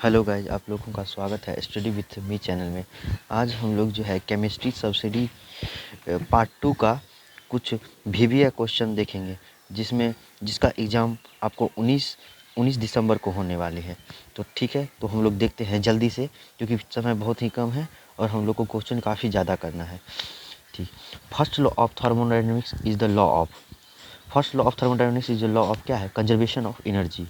Hello guys, आप लोगों का स्वागत है स्टडी विथ मी चैनल में। आज हम लोग जो है केमिस्ट्री सब्सिडी पार्ट 2 का कुछ वीवीआई क्वेश्चन देखेंगे, जिसका एग्ज़ाम आपको 19 दिसंबर को होने वाले हैं। तो ठीक है, तो हम लोग देखते हैं जल्दी से, क्योंकि समय बहुत ही कम है और हम लोग को क्वेश्चन काफ़ी ज़्यादा करना है। ठीक, first law of thermodynamics is the law of क्या है? Conservation of energy.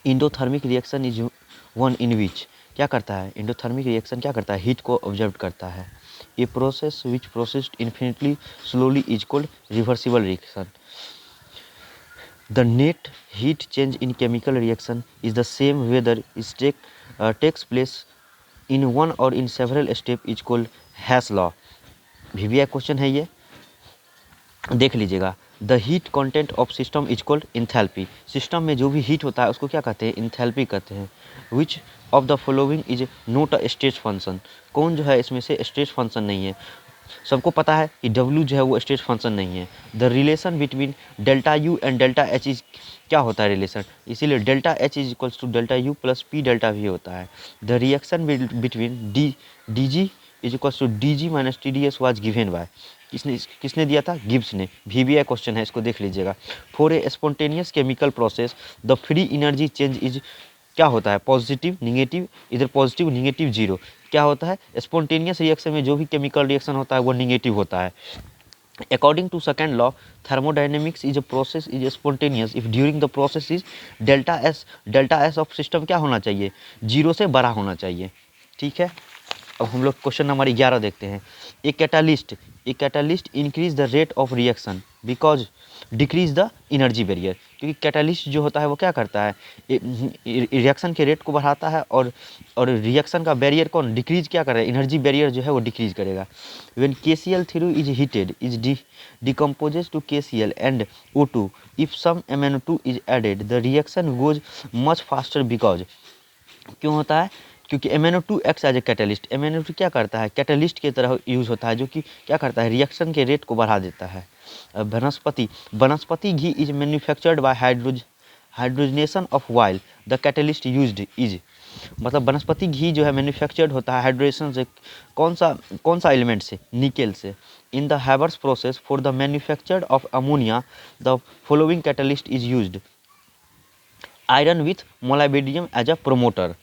Endothermic reaction is one in which क्या करता है? इंडोथर्मिक रिएक्शन क्या करता है? हीट को ऑब्जर्व करता है। A process which processed infinitely slowly is called reversible reaction. The net heat change in chemical reaction is the same whether is takes place in one और in several step is called Hess law. VVI question है ये, देख लीजिएगा। The heat content of system is called enthalpy. System में जो भी heat होता है उसको क्या कहते हैं? इंथैल्पी कहते हैं। Which of the following is not a stretch function. कौन जो है इसमें से स्ट्रेच फंक्शन नहीं है? सबको पता है कि W जो है वो स्ट्रेच फंक्शन नहीं है। The relation between delta U and delta H is क्या होता है रिलेशन? इसीलिए delta H is equals to delta U plus P delta V होता है। The reaction between D G is equals to D G minus T D S was given by. किसने दिया था? Gibbs ने। वीवीआई क्वेश्चन है, इसको देख लीजिएगा। For a spontaneous chemical process the free energy change is क्या होता है? पॉजिटिव निगेटिव, इधर पॉजिटिव निगेटिव जीरो। क्या होता है? स्पॉन्टेनियस रिएक्शन में जो भी केमिकल रिएक्शन होता है वो निगेटिव होता है। According to second law thermodynamics is a process is spontaneous if during the process is delta S of system क्या होना चाहिए? जीरो से बड़ा होना चाहिए। ठीक है, अब हम लोग क्वेश्चन नंबर 11 देखते हैं। A catalyst increase the rate of reaction because decrease the energy barrier. क्योंकि कैटालिस्ट जो होता है वो क्या करता है? रिएक्शन के रेट को बढ़ाता है और रिएक्शन का बैरियर कौन डिक्रीज क्या कर रहा है? एनर्जी बैरियर जो है वो डिक्रीज करेगा। When KCl3 is heated is decomposes to KCl and O2 if some MnO2 is added the reaction goes much faster because. क्यों होता है? क्योंकि MnO2 acts as a catalyst. MnO2 क्या करता है? कैटलिस्ट की तरह यूज़ होता है, जो कि क्या करता है? रिएक्शन के रेट को बढ़ा देता है। Vanaspati ghee is manufactured by hydrogenation of while the catalyst used is. मतलब वनस्पति घी जो है मैन्युफैक्चर्ड होता है हाइड्रोजनेशन से। कौन सा एलिमेंट से? निकेल से। In the Haber's process for the manufactured of ammonia the following catalyst is used. Iron with molybdenum as a promoter.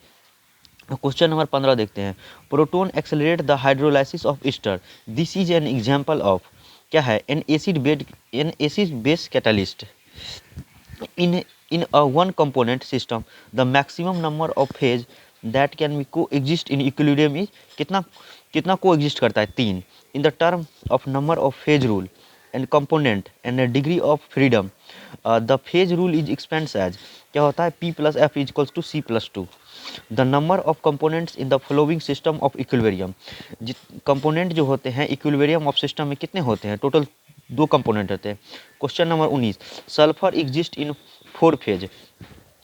Question number 15 देखते हैं। Proton accelerate the hydrolysis of ester. This is an example of क्या है? An acid base catalyst. In a one component system the maximum number of phase that can be coexist in equilibrium is कितना coexist करता है? 3। इन the term of number of phase rule and component and degree of freedom the phase rule is expands as क्या होता है? P plus F is equals to C+2। The number of components in the flowing system of equilibrium. Component जो होते हैं equilibrium of system में कितने होते हैं? टोटल 2 कंपोनेंट होते हैं। Question number 19। Sulphur exist in 4 phase.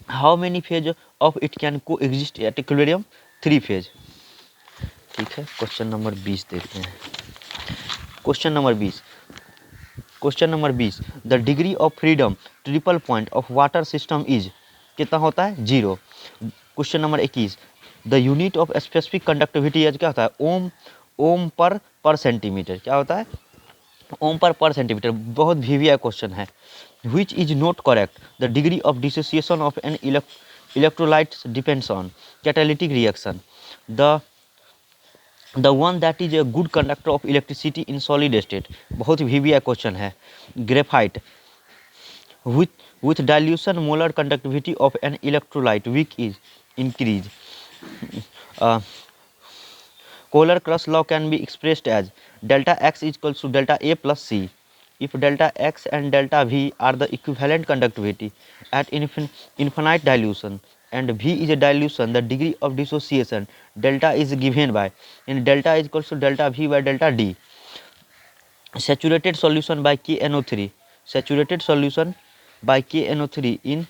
How many phase of it can coexist at equilibrium? 3 phase. ठीक है, क्वेश्चन नंबर 20 देखते हैं। Question number 20। The degree of freedom triple point of water system is कितना होता है? 0। Question number 21। The unit of specific conductivity as क्या होता है? ओम पर सेंटीमीटर। क्या होता है? ओम पर सेंटीमीटर। बहुत वीवीआई क्वेश्चन है। Which is not correct? The degree of dissociation of an electrolyte depends on catalytic reaction. The one that is a good conductor of electricity in solid state. बहुत VVI question है। Graphite with dilution molar conductivity of an electrolyte weak is increase. Kohler Krush law can be expressed as delta x is equals to delta A plus C. If delta x and delta V are the equivalent conductivity at infinite dilution and V is a dilution, the degree of dissociation delta is given by in delta is equals to delta V by delta D. Saturated solution by KNO3. Saturated solution by KNO3 in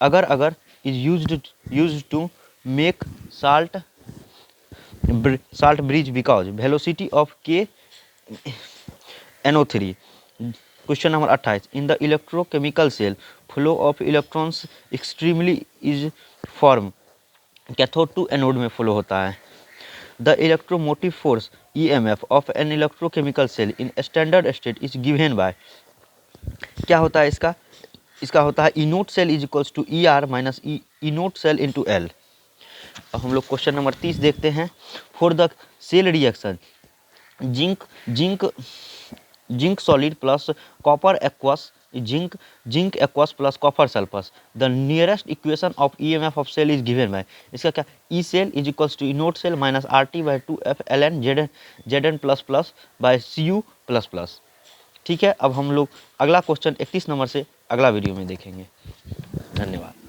agar is used to make salt bridge because velocity of KNO3. Question number 28. In the electrochemical cell flow of electrons extremely is form cathode to anode में flow होता है। The electromotive force EMF of an electrochemical cell in standard state is given by, क्या होता है इसका, इसका होता है E naught cell is equals to ER minus E naught cell into L। अब हम लोग क्वेश्चन नंबर 30 देखते हैं। For the cell reaction zinc zinc zinc solid plus copper aqueous zinc aqueous plus copper सल्फस, the nearest equation of EMF of cell is given by, इसका क्या, E cell is equals to E naught cell minus RT by 2F ln ZN plus plus by CU plus plus. ठीक है, अब हम लोग अगला question 31 number से अगला वीडियो में देखेंगे। धन्यवाद।